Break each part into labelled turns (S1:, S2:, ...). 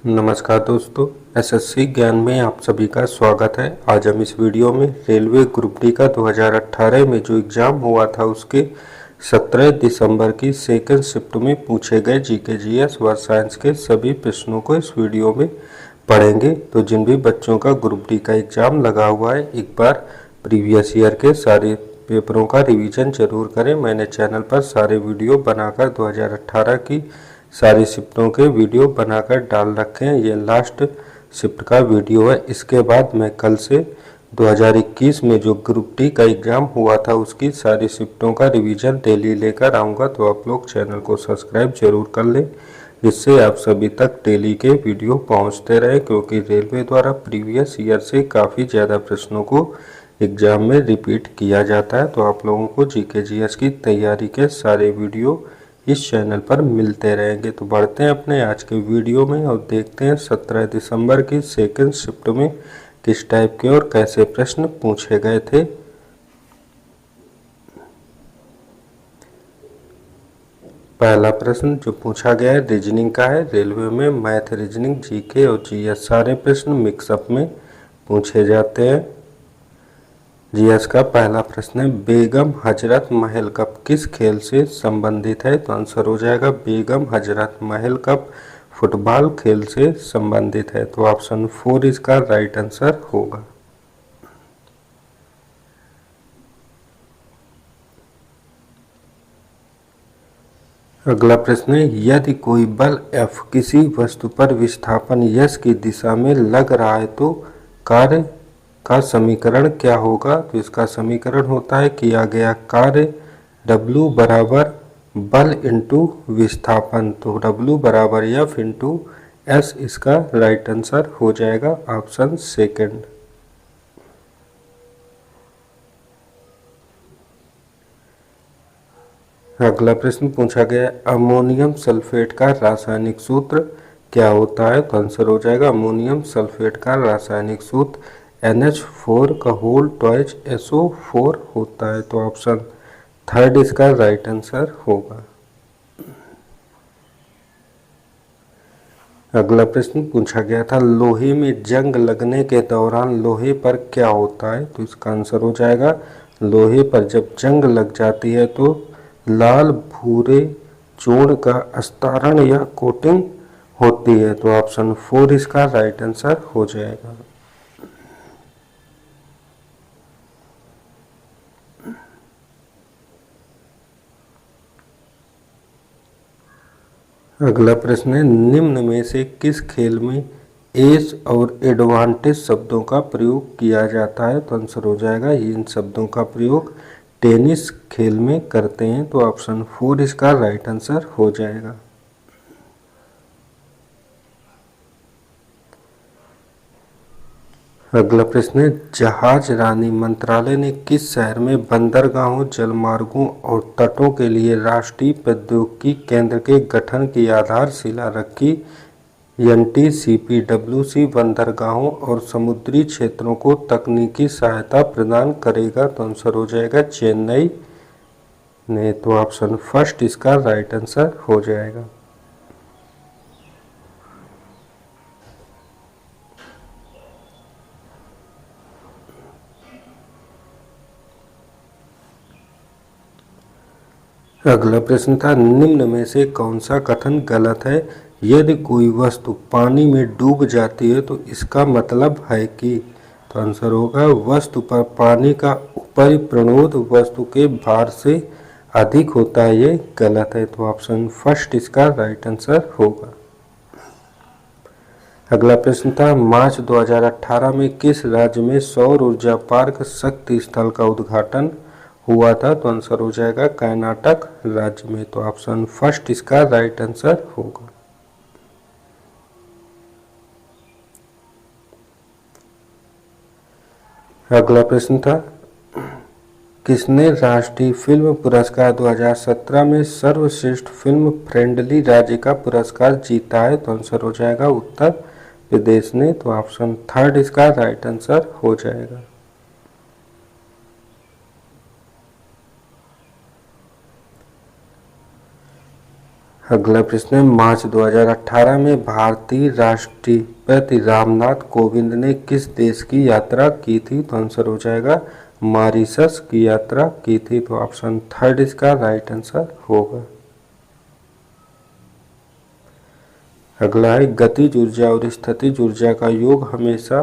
S1: नमस्कार दोस्तों, एसएससी ज्ञान में आप सभी का स्वागत है। आज हम इस वीडियो में रेलवे ग्रुप डी का 2018 में जो एग्ज़ाम हुआ था उसके 17 दिसंबर की सेकंड शिफ्ट में पूछे गए जीके जीएस व साइंस के सभी प्रश्नों को इस वीडियो में पढ़ेंगे। तो जिन भी बच्चों का ग्रुप डी का एग्ज़ाम लगा हुआ है, एक बार प्रीवियस ईयर के सारे पेपरों का रिवीजन जरूर करें। मैंने चैनल पर सारे वीडियो बनाकर 2018 की सारी शिफ्टों के वीडियो बनाकर डाल रखे हैं। ये लास्ट शिफ्ट का वीडियो है। इसके बाद मैं कल से 2021 में जो ग्रुप डी का एग्ज़ाम हुआ था उसकी सारी शिफ्टों का रिवीजन डेली लेकर आऊँगा। तो आप लोग चैनल को सब्सक्राइब जरूर कर लें, जिससे आप सभी तक डेली के वीडियो पहुंचते रहे, क्योंकि रेलवे द्वारा प्रीवियस ईयर से काफ़ी ज़्यादा प्रश्नों को एग्ज़ाम में रिपीट किया जाता है। तो आप लोगों को जीके जीएस की तैयारी के सारे वीडियो इस चैनल पर मिलते रहेंगे। तो बढ़ते हैं अपने आज के वीडियो में और देखते हैं 17 दिसंबर की सेकंड शिफ्ट में किस टाइप के और कैसे प्रश्न पूछे गए थे। पहला प्रश्न जो पूछा गया है रीजनिंग का है। रेलवे में मैथ, रीजनिंग, जीके और जीएस सारे प्रश्न मिक्सअप में पूछे जाते हैं। जीएस का पहला प्रश्न है, बेगम हजरत महल कप किस खेल से संबंधित है? तो आंसर हो जाएगा बेगम हजरत महल कप फुटबॉल खेल से संबंधित है। तो ऑप्शन 4 इसका राइट आंसर होगा। अगला प्रश्न है, यदि कोई बल F किसी वस्तु पर विस्थापन यस की दिशा में लग रहा है तो कार्य का समीकरण क्या होगा? तो इसका समीकरण होता है किया गया कार्य W बराबर बल इंटू विस्थापन। तो W बराबर F इंटू S इसका राइट आंसर हो जाएगा, ऑप्शन सेकंड। अगला प्रश्न पूछा गया, अमोनियम सल्फेट का रासायनिक सूत्र क्या होता है? तो आंसर हो जाएगा अमोनियम सल्फेट का रासायनिक सूत्र NH4 का होल ट्वाइस SO4 होता है। तो ऑप्शन थर्ड इसका राइट आंसर होगा। अगला प्रश्न पूछा गया था, लोहे में जंग लगने के दौरान लोहे पर क्या होता है? तो इसका आंसर हो जाएगा लोहे पर जब जंग लग जाती है तो लाल भूरे चूर्ण का अस्तारण या कोटिंग होती है। तो ऑप्शन 4 इसका राइट आंसर हो जाएगा। अगला प्रश्न है, निम्न में से किस खेल में एस और एडवांटेज शब्दों का प्रयोग किया जाता है? तो आंसर हो जाएगा इन शब्दों का प्रयोग टेनिस खेल में करते हैं। तो ऑप्शन 4 इसका राइट आंसर हो जाएगा। अगला प्रश्न है, जहाज रानी मंत्रालय ने किस शहर में बंदरगाहों, जलमार्गों और तटों के लिए राष्ट्रीय प्रौद्योगिकी केंद्र के गठन की आधारशिला रखी? NTCPWC बंदरगाहों और समुद्री क्षेत्रों को तकनीकी सहायता प्रदान करेगा। तो आंसर हो जाएगा चेन्नई ने। तो ऑप्शन फर्स्ट इसका राइट आंसर हो जाएगा। अगला प्रश्न था, निम्न में से कौन सा कथन गलत है? यदि कोई वस्तु पानी में डूब जाती है तो इसका मतलब है कि? तो आंसर होगा वस्तु पर पानी का ऊपरी प्रणोद वस्तु के भार से अधिक होता है, ये गलत है। तो ऑप्शन फर्स्ट इसका राइट आंसर होगा। अगला प्रश्न था, मार्च 2018 में किस राज्य में सौर ऊर्जा पार्क शक्ति स्थल का उद्घाटन हुआ था? तो आंसर हो जाएगा कर्नाटक राज्य में। तो ऑप्शन फर्स्ट इसका राइट आंसर होगा। अगला प्रश्न था, किसने राष्ट्रीय फिल्म पुरस्कार 2017 में सर्वश्रेष्ठ फिल्म फ्रेंडली राज्य का पुरस्कार जीता है? तो आंसर हो जाएगा उत्तर प्रदेश ने। तो ऑप्शन थर्ड इसका राइट आंसर हो जाएगा। अगला प्रश्न है, मार्च 2018 में भारतीय राष्ट्रपति रामनाथ कोविंद ने किस देश की यात्रा की थी? तो आंसर हो जाएगा मॉरिशस की यात्रा की थी। तो ऑप्शन थर्ड इसका राइट आंसर होगा। अगला है, गतिज ऊर्जा और स्थितिज ऊर्जा का योग हमेशा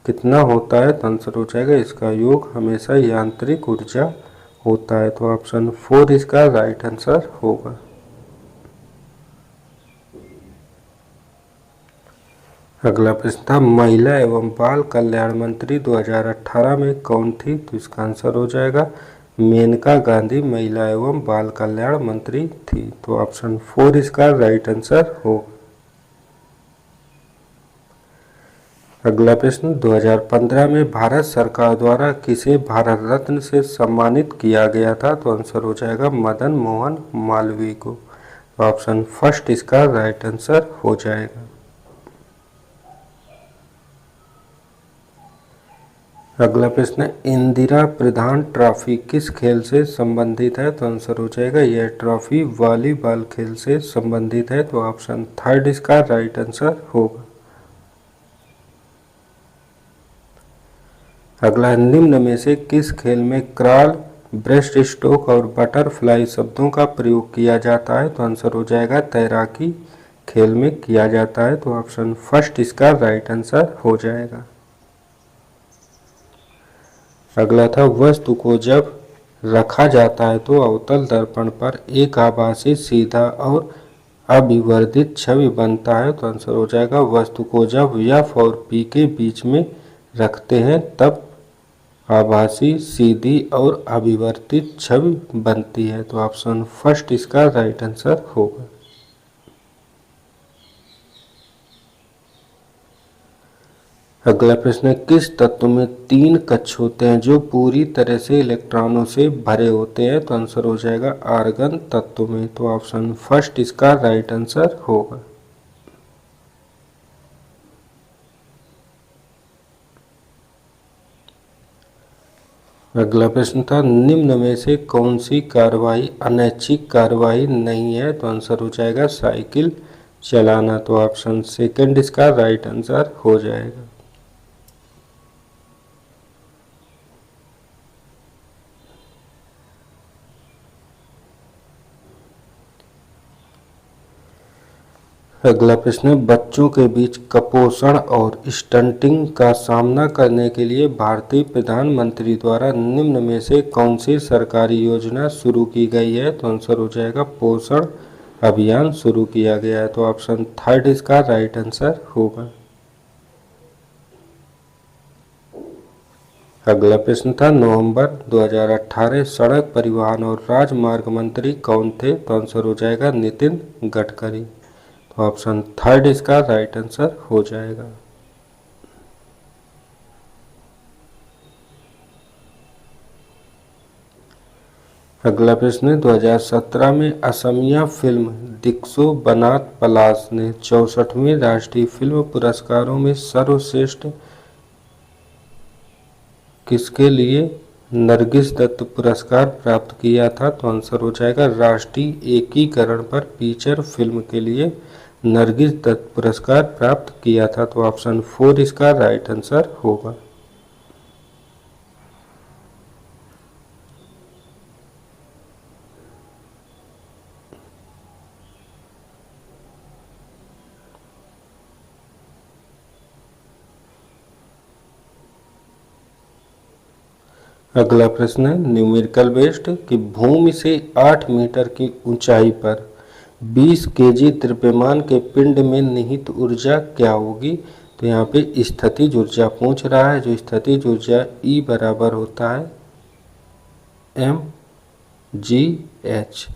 S1: कितना होता है? तो आंसर हो जाएगा इसका योग हमेशा यांत्रिक ऊर्जा होता है। तो ऑप्शन फोर इसका राइट आंसर होगा। अगला प्रश्न था, महिला एवं बाल कल्याण मंत्री 2018 में कौन थी? तो इसका आंसर हो जाएगा मेनका गांधी महिला एवं बाल कल्याण मंत्री थी। तो ऑप्शन फोर इसका राइट आंसर होगा। अगला प्रश्न, 2015 में भारत सरकार द्वारा किसे भारत रत्न से सम्मानित किया गया था? तो आंसर हो जाएगा मदन मोहन मालवीय को। तो ऑप्शन फर्स्ट इसका राइट आंसर हो जाएगा। अगला प्रश्न, इंदिरा प्रधान ट्रॉफी किस खेल से संबंधित है? तो आंसर हो जाएगा यह ट्रॉफी वॉलीबॉल खेल से संबंधित है। तो ऑप्शन थर्ड इसका राइट आंसर होगा। अगला, निम्न में से किस खेल में क्रॉल, ब्रेस्ट स्ट्रोक और बटरफ्लाई शब्दों का प्रयोग किया जाता है? तो आंसर हो जाएगा तैराकी खेल में किया जाता है। तो ऑप्शन फर्स्ट इसका राइट आंसर हो जाएगा। अगला था, वस्तु को जब रखा जाता है तो अवतल दर्पण पर एक आभासी सीधा और अविवर्धित छवि बनता है। तो आंसर हो जाएगा वस्तु को जब एफ और पी के बीच में रखते हैं तब आभासी सीधी और अविवर्तित छवि बनती है। तो ऑप्शन फर्स्ट इसका राइट आंसर होगा। अगला प्रश्न है, किस तत्व में तीन कक्ष होते हैं जो पूरी तरह से इलेक्ट्रॉनों से भरे होते हैं? तो आंसर हो जाएगा आर्गन तत्व में। तो ऑप्शन फर्स्ट इसका राइट आंसर होगा। अगला प्रश्न था, निम्न में से कौन सी कार्रवाई अनैच्छिक कार्रवाई नहीं है? तो आंसर हो जाएगा साइकिल चलाना। तो ऑप्शन सेकंड इसका राइट आंसर हो जाएगा। अगला प्रश्न है, बच्चों के बीच कुपोषण और स्टंटिंग का सामना करने के लिए भारतीय प्रधानमंत्री द्वारा निम्न में से कौन सी सरकारी योजना शुरू की गई है? तो आंसर हो जाएगा पोषण अभियान शुरू किया गया है। तो ऑप्शन थर्ड इसका राइट आंसर होगा। अगला प्रश्न था, नवंबर 2018 सड़क परिवहन और राजमार्ग मंत्री कौन थे? तो आंसर हो जाएगा नितिन गडकरी। ऑप्शन थर्ड इसका राइट आंसर हो जाएगा। अगला प्रश्न है, 2017 में असमिया फिल्म दिक्सो बनात पलाश ने 64वें राष्ट्रीय फिल्म पुरस्कारों में सर्वश्रेष्ठ किसके लिए नरगिस दत्त पुरस्कार प्राप्त किया था? तो आंसर हो जाएगा राष्ट्रीय एकीकरण पर फीचर फिल्म के लिए नरगिस दत्त पुरस्कार प्राप्त किया था। तो ऑप्शन फोर इसका राइट आंसर होगा। अगला प्रश्न है, न्यूमेरिकल बेस्ड कि भूमि से 8 मीटर की ऊंचाई पर 20 केजी द्रव्यमान के पिंड में निहित ऊर्जा क्या होगी? तो यहाँ पे स्थितिज ऊर्जा पूछ रहा है। जो स्थितिज ऊर्जा E बराबर होता है mgh।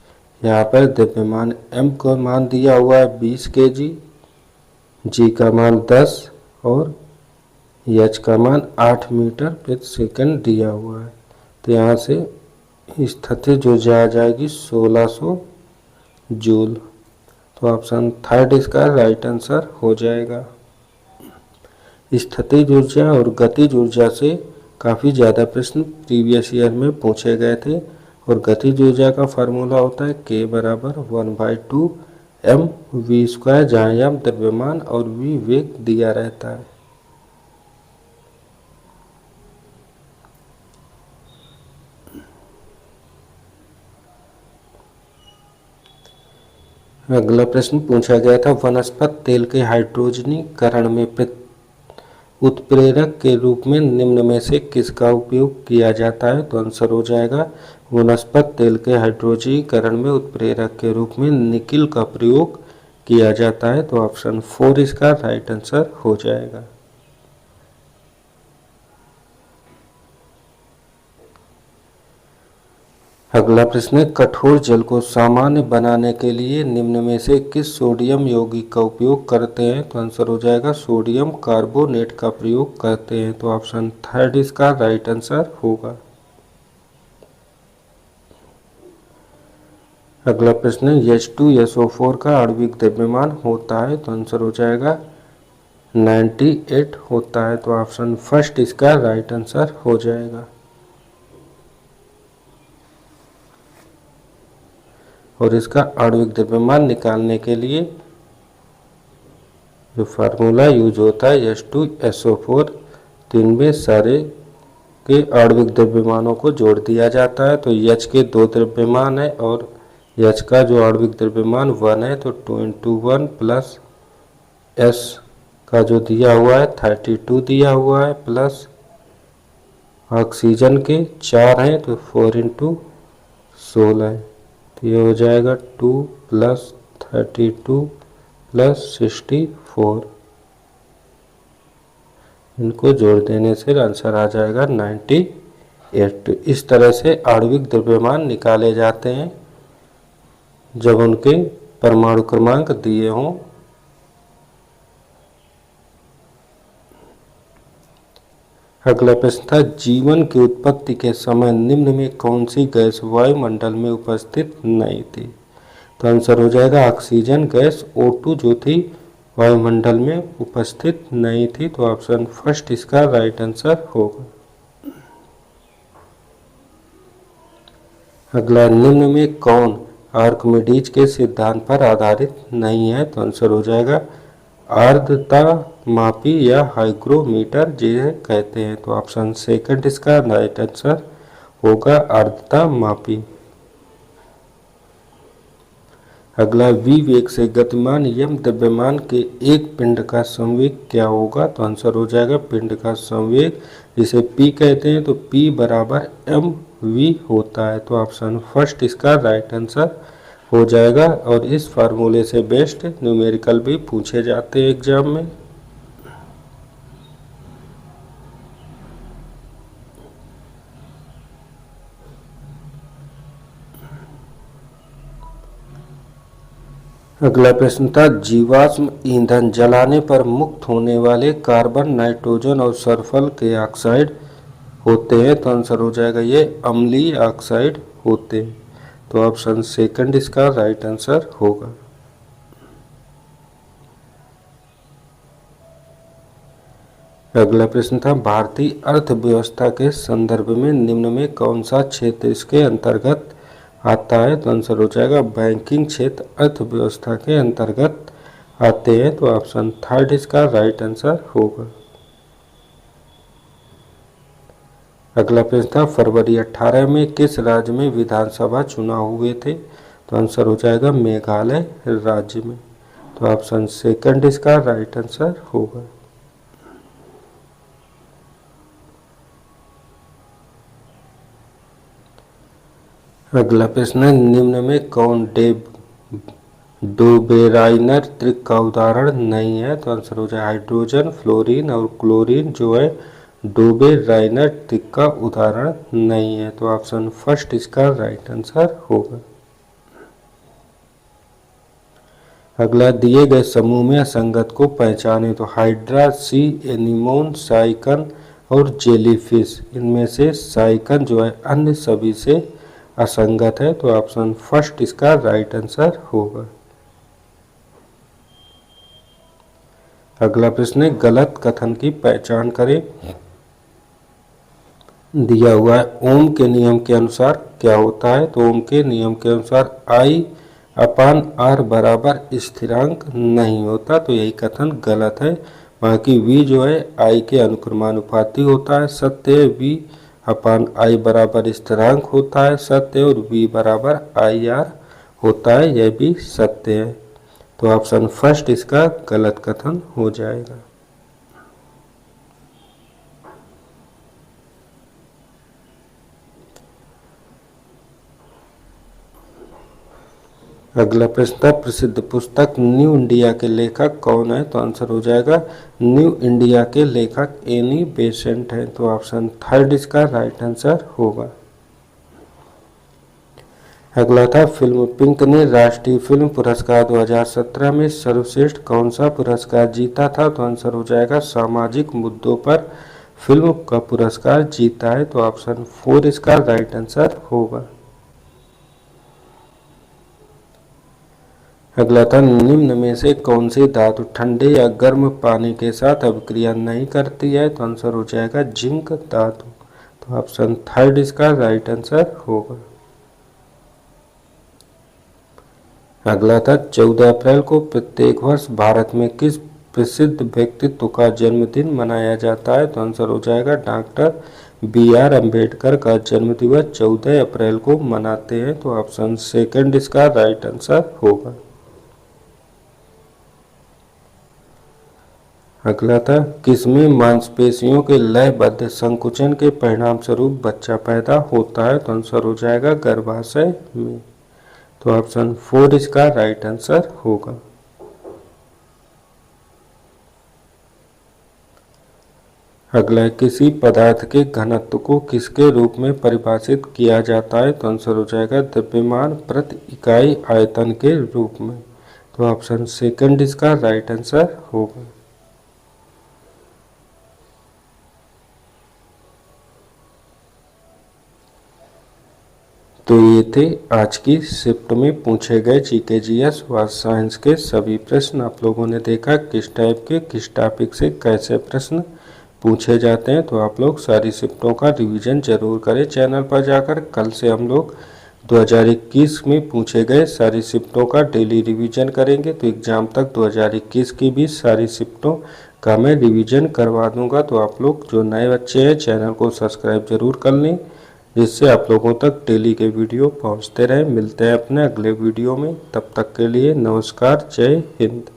S1: यहाँ पर द्रव्यमान m का मान दिया हुआ है 20 केजी, g का मान 10 और h का मान 8 मीटर प्रति सेकंड दिया हुआ है। तो यहाँ से स्थितिज ऊर्जा आ जाएगी 1600 जूल। तो ऑप्शन थर्ड इसका राइट आंसर हो जाएगा। स्थितिज ऊर्जा और गतिज ऊर्जा से काफ़ी ज़्यादा प्रश्न प्रीवियस ईयर में पूछे गए थे। और गतिज ऊर्जा का फार्मूला होता है K बराबर 1/2 m v स्क्वायर, जहाँ m द्रव्यमान और v वेग दिया रहता है। अगला प्रश्न पूछा गया था, वनस्पति तेल के हाइड्रोजनीकरण में उत्प्रेरक के रूप में निम्न में से किसका उपयोग किया जाता है? तो आंसर हो जाएगा वनस्पति तेल के हाइड्रोजनीकरण में उत्प्रेरक के रूप में निकिल का प्रयोग किया जाता है। तो ऑप्शन 4 इसका राइट आंसर हो जाएगा। अगला प्रश्न है, कठोर जल को सामान्य बनाने के लिए निम्न में से किस सोडियम यौगिक का उपयोग करते हैं? तो आंसर हो जाएगा सोडियम कार्बोनेट का प्रयोग करते हैं। तो ऑप्शन 3 इसका राइट आंसर होगा। अगला प्रश्न है, H2SO4 का आणविक द्रव्यमान होता है? तो आंसर हो जाएगा 98 होता है। तो ऑप्शन 1 इसका राइट आंसर हो जाएगा। और इसका आणविक द्रव्यमान निकालने के लिए जो फार्मूला यूज होता है H2SO4, तो इनमें सारे के आणविक द्रव्यमानों को जोड़ दिया जाता है। तो H के 2 द्रव्यमान है और H का जो आणविक द्रव्यमान 1 है, तो 2 × 1 प्लस S का जो दिया हुआ है 32 दिया हुआ है, प्लस ऑक्सीजन के 4 हैं तो 4 × 16 है। तो ये हो जाएगा 2 + 32 + 64। इनको जोड़ देने से आंसर आ जाएगा 98। इस तरह से आणविक द्रव्यमान निकाले जाते हैं जब उनके परमाणु क्रमांक दिए हों। अगला प्रश्न था, जीवन की उत्पत्ति के समय निम्न में कौन सी गैस वायुमंडल में उपस्थित नहीं थी? तो आंसर हो जाएगा ऑक्सीजन गैस O2 जो थी वायुमंडल में उपस्थित नहीं थी। तो ऑप्शन 1 इसका राइट आंसर होगा। अगला, निम्न में कौन आर्किमिडीज के सिद्धांत पर आधारित नहीं है? तो आंसर हो जाएगा आर्द्रता मापी या हाइग्रोमीटर जिसे कहते हैं। तो ऑप्शन 2 इसका राइट आंसर होगा आर्द्रता मापी। अगला, v वेग से गतिमान यम द्रव्यमान के एक पिंड का संवेग क्या होगा? तो आंसर हो जाएगा पिंड का संवेग जिसे p कहते हैं, तो p = mv होता है। तो ऑप्शन 1 इसका राइट आंसर हो जाएगा। और इस फार्मूले से बेस्ड न्यूमेरिकल भी पूछे जाते हैं एग्जाम में। अगला प्रश्न था, जीवाश्म ईंधन जलाने पर मुक्त होने वाले कार्बन, नाइट्रोजन और सल्फर के ऑक्साइड होते हैं। तो आंसर हो जाएगा ये अम्लीय ऑक्साइड होते हैं। तो ऑप्शन 2 इसका राइट आंसर होगा। अगला प्रश्न था, भारतीय अर्थव्यवस्था के संदर्भ में निम्न में कौन सा क्षेत्र इसके अंतर्गत आता है? तो आंसर हो जाएगा बैंकिंग क्षेत्र अर्थव्यवस्था के अंतर्गत आते हैं। तो ऑप्शन 3 इसका राइट आंसर होगा। अगला प्रश्न था, फरवरी 18 में किस राज्य में विधानसभा चुनाव हुए थे? तो आंसर हो जाएगा मेघालय राज्य में। तो ऑप्शन 2 इसका राइट आंसर होगा। अगला प्रश्न है, निम्न में कौन डोबेराइनर त्रिक का उदाहरण नहीं है? तो आंसर हो जाए हाइड्रोजन, फ्लोरीन और क्लोरीन जो है डोबेराइनर त्रिक का उदाहरण नहीं है। तो ऑप्शन 1 इसका राइट आंसर होगा। अगला, दिए गए समूह में असंगत को पहचाने। तो हाइड्रा, सी, एनीमोन, साइकन और जेलीफिश, इनमें से साइकन जो है अन्य सभी से असंगत है। तो ऑप्शन 1 इसका राइट आंसर होगा। अगला प्रश्न है, गलत कथन की पहचान करें। दिया हुआ है ओम के नियम के अनुसार क्या होता है? तो ओम के नियम के अनुसार I अपान आर बराबर स्थिरांक नहीं होता, तो यही कथन गलत है। बाकी v जो है i के अनुक्रमानुपाती होता है, सत्य है। v अपान i बराबर स्थिरांक होता है, सत्य है। और v बराबर आई आर होता है, यह भी सत्य है। तो ऑप्शन फर्स्ट इसका गलत कथन हो जाएगा। अगला प्रश्न था, प्रसिद्ध पुस्तक न्यू इंडिया के लेखक कौन है? तो आंसर हो जाएगा न्यू इंडिया के लेखक एनी बेसेंट हैं। तो ऑप्शन थर्ड इसका राइट आंसर होगा। अगला था, फिल्म पिंक ने राष्ट्रीय फिल्म पुरस्कार 2017 में सर्वश्रेष्ठ कौन सा पुरस्कार जीता था? तो आंसर हो जाएगा सामाजिक मुद्दों पर फिल्म का पुरस्कार जीता है। तो ऑप्शन फोर इसका राइट आंसर होगा। अगला था, निम्न में से कौन सी धातु ठंडे या गर्म पानी के साथ अभिक्रिया नहीं करती है? तो आंसर हो जाएगा जिंक धातु। तो ऑप्शन थर्ड इसका राइट आंसर होगा। अगला था, 14 अप्रैल को प्रत्येक वर्ष भारत में किस प्रसिद्ध व्यक्तित्व का जन्मदिन मनाया जाता है? तो आंसर हो जाएगा डॉक्टर BR अम्बेडकर का जन्म दिवस 14 अप्रैल को मनाते हैं। तो ऑप्शन सेकंड इसका राइट आंसर होगा। अगला था, किसमें मांसपेशियों के लयबद्ध संकुचन के परिणाम स्वरूप बच्चा पैदा होता है? तो आंसर हो जाएगा गर्भाशय में। तो ऑप्शन फोर इसका राइट आंसर होगा। अगला, किसी पदार्थ के घनत्व को किसके रूप में परिभाषित किया जाता है? तो आंसर हो जाएगा द्रव्यमान प्रति इकाई आयतन के रूप में। तो ऑप्शन सेकंड इसका राइट आंसर होगा। तो ये थे आज की शिफ्ट में पूछे गए जीके जीएस व साइंस के सभी प्रश्न। आप लोगों ने देखा किस टाइप के किस टॉपिक से कैसे प्रश्न पूछे जाते हैं। तो आप लोग सारी शिफ्टों का रिवीजन जरूर करें चैनल पर जाकर। कल से हम लोग 2021 में पूछे गए सारी शिफ्टों का डेली रिवीजन करेंगे। तो एग्ज़ाम तक 2021 की भी सारी शिफ्टों का मैं रिवीजन करवा दूंगा। तो आप लोग जो नए बच्चे हैं चैनल को सब्सक्राइब जरूर कर लें, जिससे आप लोगों तक डेली के वीडियो पहुंचते रहे। मिलते हैं अपने अगले वीडियो में, तब तक के लिए नमस्कार, जय हिंद।